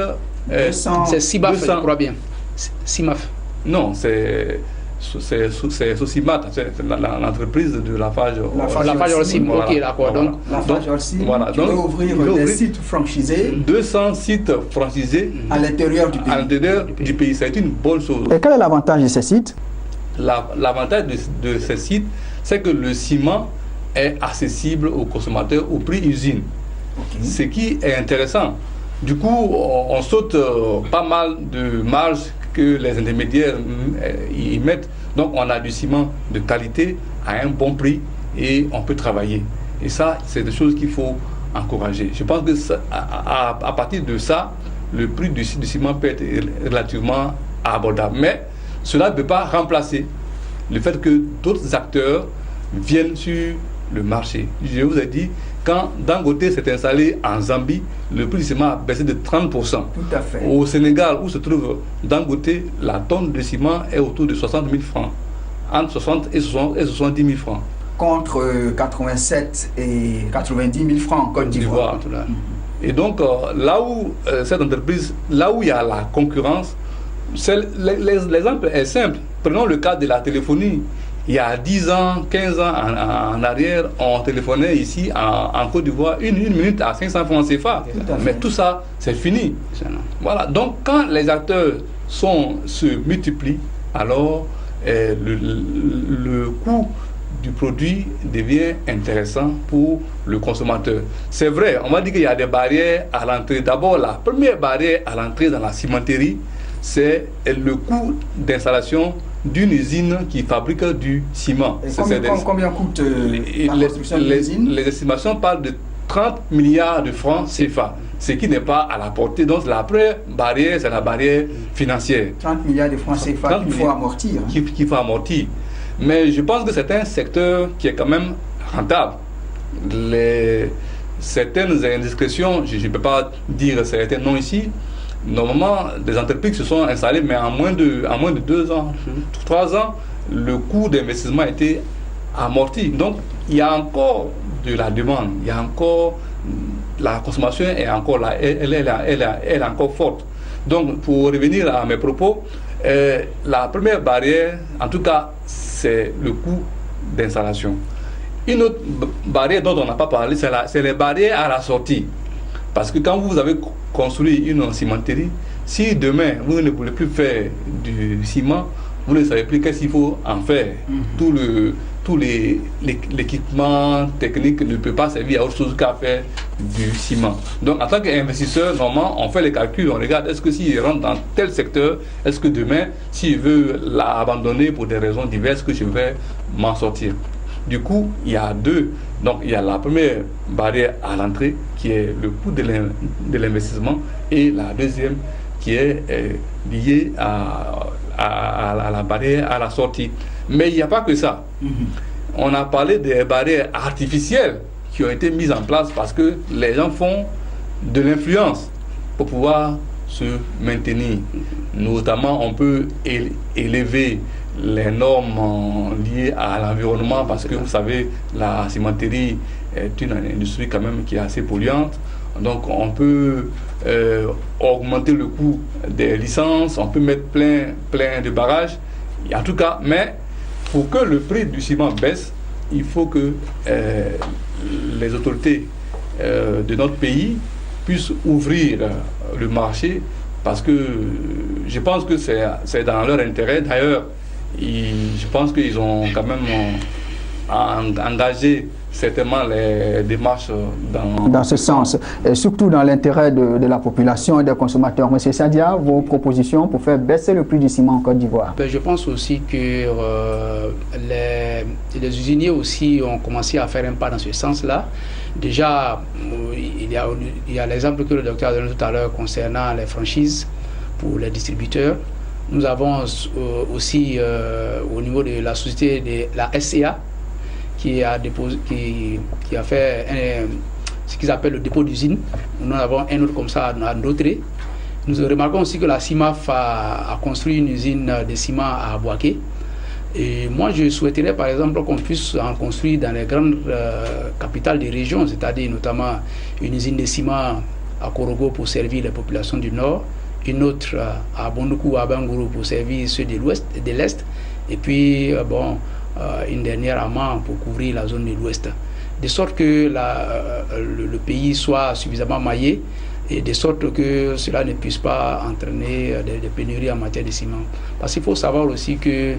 c'est CIMAF, je crois bien. CIMAF. Non, c'est Sosimat, c'est l'entreprise de Lafarge. Lafarge Holcim, ok, d'accord. Donc, Lafarge Holcim, qui veut ouvrir des sites franchisés. 200 sites franchisés à l'intérieur du pays. À l'intérieur du pays, c'est une bonne chose. Et quel est l'avantage de ces sites? L'avantage de ces sites, c'est que le ciment est accessible aux consommateurs au prix usine. Okay. Ce qui est intéressant. Du coup, on saute pas mal de marge que les intermédiaires y mettent. Donc, on a du ciment de qualité à un bon prix et on peut travailler. Et ça, c'est des choses qu'il faut encourager. Je pense que à partir de ça, le prix du ciment peut être relativement abordable. Mais cela ne peut pas remplacer le fait que d'autres acteurs viennent sur le marché. Je vous ai dit, quand Dangote s'est installé en Zambie, le prix du ciment a baissé de 30%. Tout à fait. Au Sénégal, où se trouve Dangote, la tonne de ciment est autour de 60 000 francs. Entre 60 et 70 000 francs. Contre 87 et 90 000 francs en Côte d'Ivoire. Et donc, là où cette entreprise, là où il y a la concurrence, l'exemple est simple. Prenons le cas de la téléphonie. Il y a 10 ans, 15 ans en arrière, on téléphonait ici en Côte d'Ivoire une minute à 500 francs CFA. Mais tout ça, c'est fini. Voilà. Donc, quand les acteurs se multiplient, alors le coût du produit devient intéressant pour le consommateur. C'est vrai, on va dire qu'il y a des barrières à l'entrée. D'abord, la première barrière à l'entrée dans la cimenterie, c'est le coût d'installation d'une usine qui fabrique du ciment. Combien coûte la construction d'une usine? Les estimations parlent de 30 milliards de francs CFA, ce qui n'est pas à la portée. Donc la première barrière, c'est la barrière financière. 30 milliards de francs CFA qu'il faut amortir. Qu'il faut amortir. Mais je pense que c'est un secteur qui est quand même rentable. Certaines indiscrétions, je ne peux pas dire certains noms ici. Normalement, des entreprises se sont installées, mais en moins de 2 ans, 3 ans, le coût d'investissement a été amorti. Donc, il y a encore de la demande, il y a encore, la consommation est encore là, elle est encore forte. Donc, pour revenir à mes propos, la première barrière, en tout cas, c'est le coût d'installation. Une autre barrière dont on n'a pas parlé, c'est les barrières à la sortie. Parce que quand vous avez construit une cimenterie, si demain vous ne voulez plus faire du ciment, vous ne savez plus qu'est-ce qu'il faut en faire. Tout l'équipement technique ne peut pas servir à autre chose qu'à faire du ciment. Donc en tant qu'investisseur, normalement, on fait les calculs, on regarde est-ce que s'il rentre dans tel secteur, est-ce que demain, s'il veut l'abandonner pour des raisons diverses, que je vais m'en sortir. Du coup, il y a deux. Donc, il y a la première barrière à l'entrée, qui est le coût de l'investissement, et la deuxième, qui est liée à la barrière à la sortie. Mais il n'y a pas que ça. On a parlé des barrières artificielles qui ont été mises en place parce que les gens font de l'influence pour pouvoir se maintenir. Notamment, on peut élever les normes liées à l'environnement parce que vous savez, la cimenterie est une industrie quand même qui est assez polluante. Donc on peut augmenter le coût des licences, on peut mettre plein de barrages. En tout cas, mais pour que le prix du ciment baisse, il faut que les autorités de notre pays puissent ouvrir le marché parce que je pense que c'est dans leur intérêt. D'ailleurs, je pense qu'ils ont quand même engagé certainement les démarches dans ce sens, et surtout dans l'intérêt de la population et des consommateurs. Monsieur Sadia, vos propositions pour faire baisser le prix du ciment en Côte d'Ivoire? Je pense aussi que les usiniers aussi ont commencé à faire un pas dans ce sens-là. Déjà, il y a l'exemple que le docteur a donné tout à l'heure concernant les franchises pour les distributeurs. Nous avons aussi au niveau de la société de la SCA qui a fait ce qu'ils appellent le dépôt d'usine. Nous en avons un autre comme ça à Ndautré. Nous remarquons aussi que la CIMAF a construit une usine de ciment à Boaké. Et moi, je souhaiterais par exemple qu'on puisse en construire dans les grandes capitales des régions, c'est-à-dire notamment une usine de ciment à Korogo pour servir les populations du Nord, une autre à Bondoukou, à Bangourou pour servir ceux de l'Ouest et de l'Est, et puis une dernière à Man pour couvrir la zone de l'Ouest. De sorte que le pays soit suffisamment maillé et de sorte que cela ne puisse pas entraîner des pénuries en matière de ciment. Parce qu'il faut savoir aussi que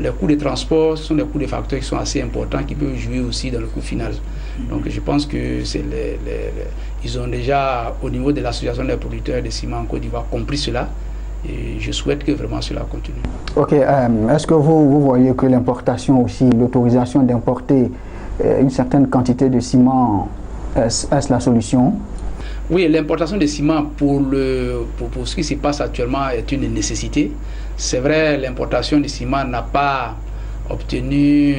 les coûts de transport sont des coûts de facteurs qui sont assez importants, qui peuvent jouer aussi dans le coût final. Donc je pense que ils ont déjà, au niveau de l'association des producteurs de ciment en Côte d'Ivoire, compris cela. Et je souhaite que vraiment cela continue. Ok, est-ce que vous voyez que l'importation aussi, l'autorisation d'importer une certaine quantité de ciment, est-ce la solution? Oui, l'importation de ciment pour ce qui se passe actuellement est une nécessité. C'est vrai, l'importation de ciment n'a pas obtenu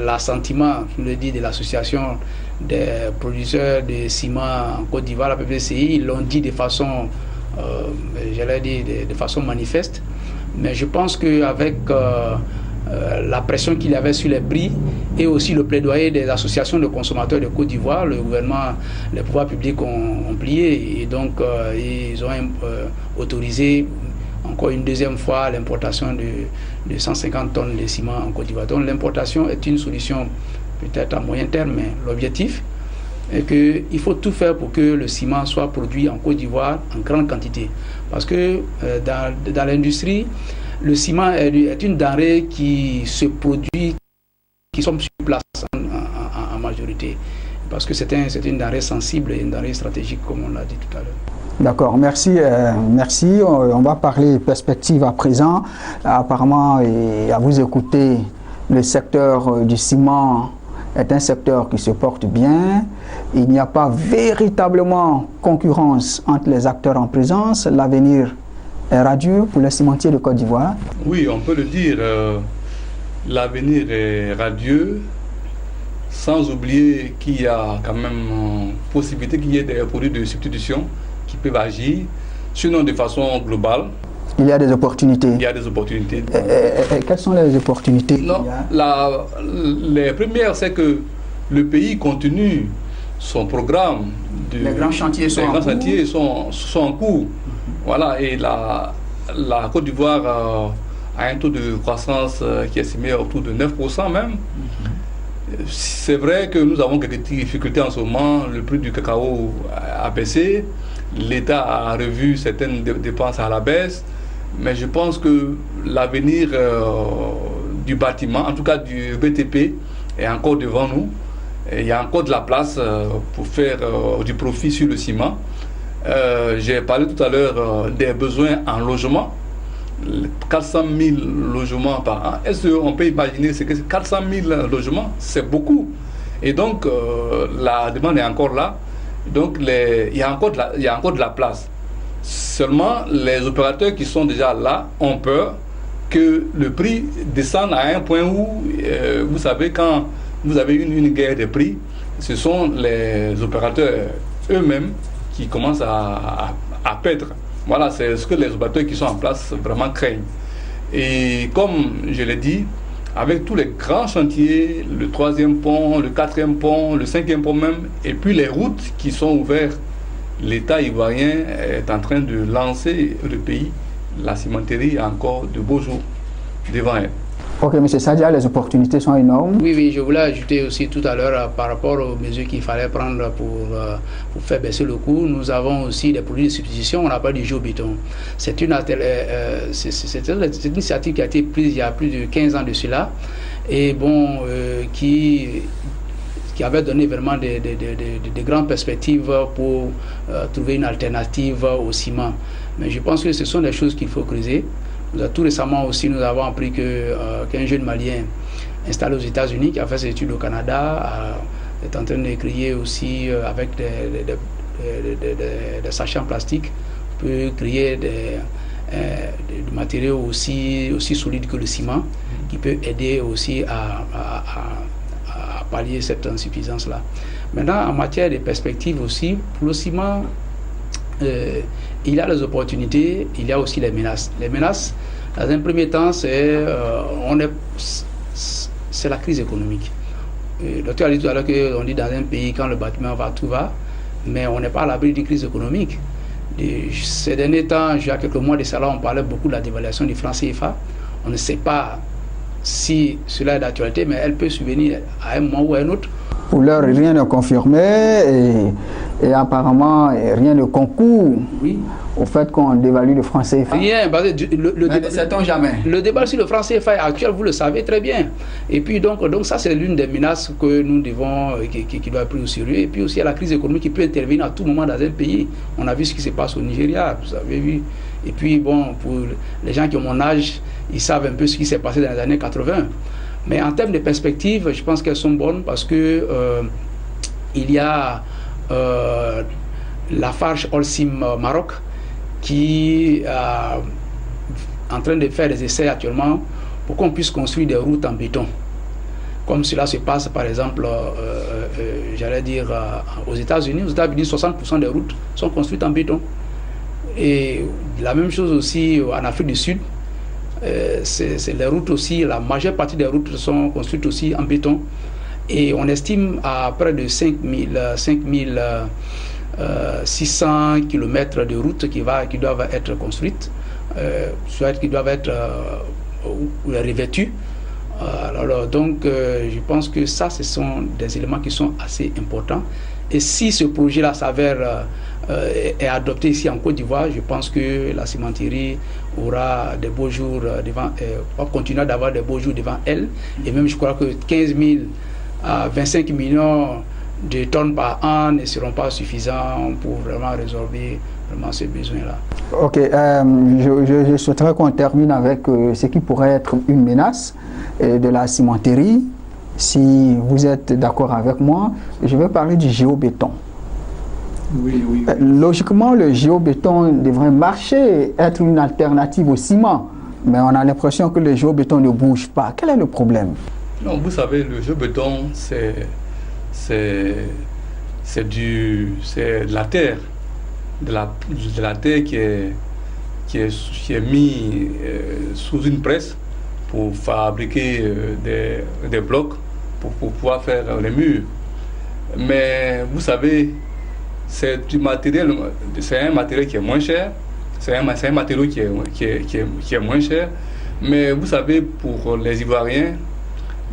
l'assentiment, je le dis, de l'association des producteurs de ciment en Côte d'Ivoire, la PPCI. Ils l'ont dit de façon, j'allais dire, de façon manifeste. Mais je pense qu'avec la pression qu'il y avait sur les prix et aussi le plaidoyer des associations de consommateurs de Côte d'Ivoire, le gouvernement, les pouvoirs publics ont plié et donc ils ont autorisé encore une deuxième fois l'importation de 150 tonnes de ciment en Côte d'Ivoire. Donc l'importation est une solution peut-être à moyen terme, mais l'objectif est qu'il faut tout faire pour que le ciment soit produit en Côte d'Ivoire en grande quantité. Parce que dans l'industrie, le ciment est une denrée qui se produit, qui sont sur place en majorité. Parce que c'est une denrée sensible et une denrée stratégique, comme on l'a dit tout à l'heure. D'accord, merci. On va parler perspective à présent. Apparemment, et à vous écouter, le secteur du ciment est un secteur qui se porte bien. Il n'y a pas véritablement concurrence entre les acteurs en présence. L'avenir est radieux pour les cimentiers de Côte d'Ivoire. Oui, on peut le dire. L'avenir est radieux, sans oublier qu'il y a quand même possibilité qu'il y ait des produits de substitution qui peuvent agir, sinon de façon globale. Il y a des opportunités. Il y a des opportunités. Et quelles sont les opportunités? Non, les premières, c'est que le pays continue son programme. Les grands chantiers sont en cours. Voilà, et la Côte d'Ivoire a un taux de croissance qui est estimé autour de 9% même. C'est vrai que nous avons quelques difficultés en ce moment. Le prix du cacao a baissé. L'État a revu certaines dépenses à la baisse. Mais je pense que l'avenir du bâtiment, en tout cas du BTP, est encore devant nous. Et il y a encore de la place pour faire du profit sur le ciment. J'ai parlé tout à l'heure des besoins en logement. 400 000 logements par an. Est-ce qu'on peut imaginer ce que c'est 400 000 logements? C'est beaucoup. Et donc, la demande est encore là. Donc, il y a encore de la place. Seulement, les opérateurs qui sont déjà là ont peur que le prix descende à un point où, vous savez, quand vous avez une guerre des prix, ce sont les opérateurs eux-mêmes qui commencent à perdre. Voilà, c'est ce que les opérateurs qui sont en place vraiment craignent. Et comme je l'ai dit, avec tous les grands chantiers, le 3e pont, le 4e pont, le 5e pont même, et puis les routes qui sont ouvertes, l'État ivoirien est en train de lancer le pays. La cimenterie a encore de beaux jours devant elle. Ok, M. Sadia, les opportunités sont énormes. Oui, je voulais ajouter aussi tout à l'heure par rapport aux mesures qu'il fallait prendre pour faire baisser le coût. Nous avons aussi des produits de substitution, on appelle du géobéton. C'est une initiative qui a été prise il y a plus de 15 ans de cela et bon, qui avait donné vraiment des grandes perspectives pour trouver une alternative au ciment. Mais je pense que ce sont des choses qu'il faut creuser. Tout récemment aussi, nous avons appris qu'un jeune Malien installé aux États-Unis, qui a fait ses études au Canada, est en train de créer aussi avec des sachets en plastique, peut créer des matériaux aussi solides que le ciment, qui peut aider aussi à pallier cette insuffisance-là. Maintenant, en matière de perspectives aussi, pour le ciment, il y a les opportunités, il y a aussi les menaces. Les menaces, dans un premier temps, c'est la crise économique. Le docteur a dit tout à l'heure qu'on dit dans un pays, quand le bâtiment va, tout va, mais on n'est pas à l'abri d'une crise économique. Ces derniers temps, il y a quelques mois de cela, on parlait beaucoup de la dévaluation du franc CFA. On ne sait pas si cela est d'actualité, mais elle peut survenir à un moment ou à un autre. Pour l'heure, rien n'est confirmé et apparemment rien ne concourt au fait qu'on dévalue le franc CFA. Rien, jamais. Le débat sur le franc CFA est actuel, vous le savez très bien. Et puis donc ça c'est l'une des menaces que nous devons, qui doit être prise au sérieux. Et puis aussi il y a la crise économique qui peut intervenir à tout moment dans un pays. On a vu ce qui se passe au Nigeria, vous avez vu. Et puis bon, pour les gens qui ont mon âge, ils savent un peu ce qui s'est passé dans les années 80. Mais en termes de perspectives, je pense qu'elles sont bonnes parce que il y a Lafarge Holcim Maroc qui est en train de faire des essais actuellement pour qu'on puisse construire des routes en béton. Comme cela se passe par exemple, j'allais dire, aux États-Unis. Aux États-Unis, 60% des routes sont construites en béton. Et la même chose aussi en Afrique du Sud. C'est les routes aussi, la majeure partie des routes sont construites aussi en béton. Et on estime à près de 5600 km de routes qui doivent être construites, soit qui doivent être revêtues. Alors, donc, je pense que ça, ce sont des éléments qui sont assez importants. Et si ce projet-là s'avère est adopté ici en Côte d'Ivoire, je pense que la cimenterie aura des beaux jours devant, va continuer d'avoir des beaux jours devant elle. Et même, je crois que 15 000 à 25 millions de tonnes par an ne seront pas suffisants pour vraiment résorber vraiment ces besoins-là. Ok, je souhaiterais qu'on termine avec ce qui pourrait être une menace de la cimenterie. Si vous êtes d'accord avec moi, je vais parler du géobéton. Oui. Logiquement, le géobéton devrait marcher, être une alternative au ciment. Mais on a l'impression que le géobéton ne bouge pas. Quel est le problème? Non, vous savez, le géobéton, c'est de la terre. De la terre qui est mise sous une presse pour fabriquer des blocs pour pouvoir faire les murs. Mais vous savez, c'est un matériel qui est moins cher, c'est un matériau qui est moins cher, mais vous savez, pour les Ivoiriens,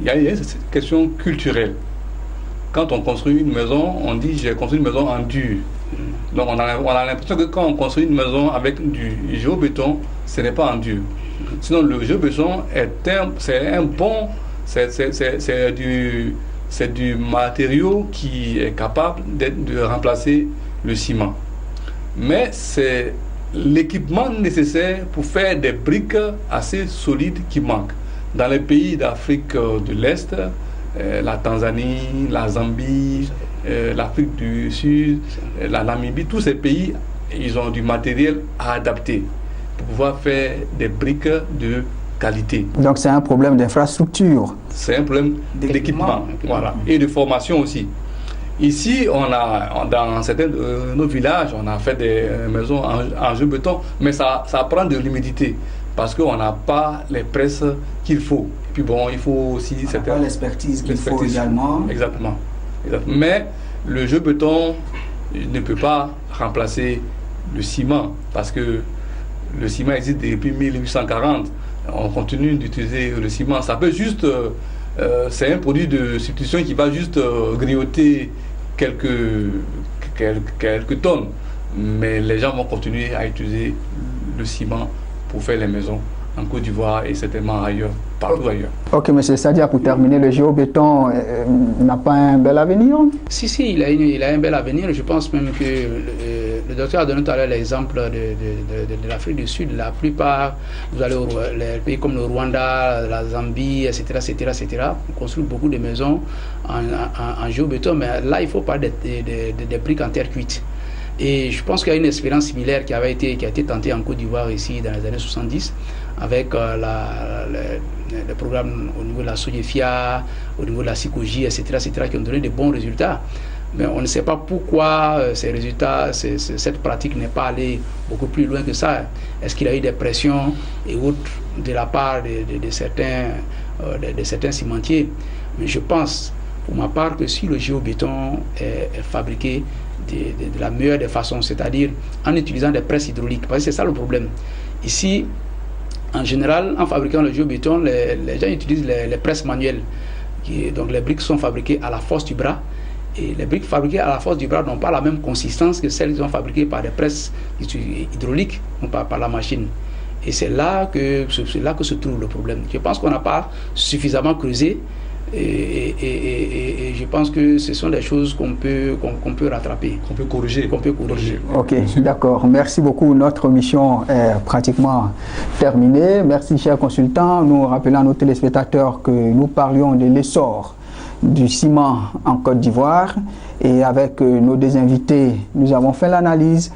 il y a une question culturelle. Quand on construit une maison, on dit j'ai construit une maison en dur. Donc on a l'impression que quand on construit une maison avec du géobéton, ce n'est pas en dur. Sinon le géobéton c'est du matériau qui est capable de remplacer le ciment. Mais c'est l'équipement nécessaire pour faire des briques assez solides qui manquent. Dans les pays d'Afrique de l'Est, la Tanzanie, la Zambie, l'Afrique du Sud, la Namibie, tous ces pays, ils ont du matériel à adapter pour pouvoir faire des briques de qualité. Donc c'est un problème d'infrastructure. C'est un problème d'équipement, voilà, et de formation aussi. Ici, dans certains de nos villages, on a fait des maisons en géobéton, mais ça prend de l'humidité parce qu'on n'a pas les presses qu'il faut. Et puis bon, il faut aussi l'expertise qu'il faut également. Exactement. Mais le géobéton ne peut pas remplacer le ciment parce que le ciment existe depuis 1840. on continue d'utiliser le ciment. Ça peut juste, c'est un produit de substitution qui va juste grignoter quelques tonnes, mais les gens vont continuer à utiliser le ciment pour faire les maisons en Côte d'Ivoire et certainement ailleurs, partout ailleurs. Ok, M. Sadia, pour terminer, le géobéton n'a pas un bel avenir? Si, il a un bel avenir. Je pense même que le docteur a donné tout à l'heure l'exemple de l'Afrique du Sud. La plupart, vous allez les pays comme le Rwanda, la Zambie, etc., on construit beaucoup de maisons en géobéton, mais là, il faut parler des briques en terre cuite. Et je pense qu'il y a une expérience similaire qui a été tentée en Côte d'Ivoire ici dans les années 70 avec le programme au niveau de la Sojefia, au niveau de la Sikoji, etc., qui ont donné de bons résultats. Mais on ne sait pas pourquoi ces résultats, cette pratique n'est pas allée beaucoup plus loin que ça. Est-ce qu'il y a eu des pressions et autres de la part de certains cimentiers? Mais je pense, pour ma part, que si le géobéton est fabriqué de la meilleure des façons, c'est-à-dire en utilisant des presses hydrauliques, parce que c'est ça le problème. Ici, en général, en fabriquant le géobéton, les gens utilisent les presses manuelles. Donc les briques sont fabriquées à la force du bras. Et les briques fabriquées à la force du bras n'ont pas la même consistance que celles qui sont fabriquées par des presses hydrauliques, non pas par la machine. Et c'est là que se trouve le problème. Je pense qu'on n'a pas suffisamment creusé. Et je pense que ce sont des choses qu'on peut rattraper. Qu'on peut corriger. Ok, d'accord. Merci beaucoup. Notre mission est pratiquement terminée. Merci, chers consultants. Nous rappelons à nos téléspectateurs que nous parlions de l'essor du ciment en Côte d'Ivoire. Et avec nos deux invités, nous avons fait l'analyse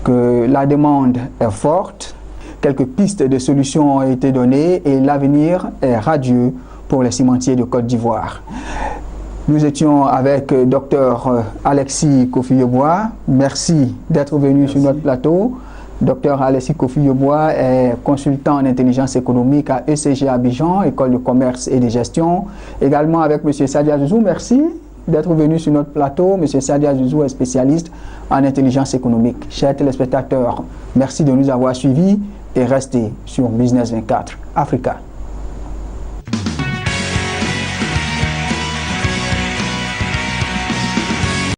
que la demande est forte. Quelques pistes de solutions ont été données et l'avenir est radieux pour les cimentiers de Côte d'Ivoire. Nous étions avec Dr Alexis Kofi-Yeboah. Merci d'être venu sur notre plateau. Dr Alexis Kofi-Yeboah est consultant en intelligence économique à ECG Abidjan, École de commerce et de gestion. Également avec M. Sadia Zouzou. Merci d'être venu sur notre plateau. M. Sadia Zouzou est spécialiste en intelligence économique. Chers téléspectateurs, merci de nous avoir suivis et restez sur Business 24 Africa.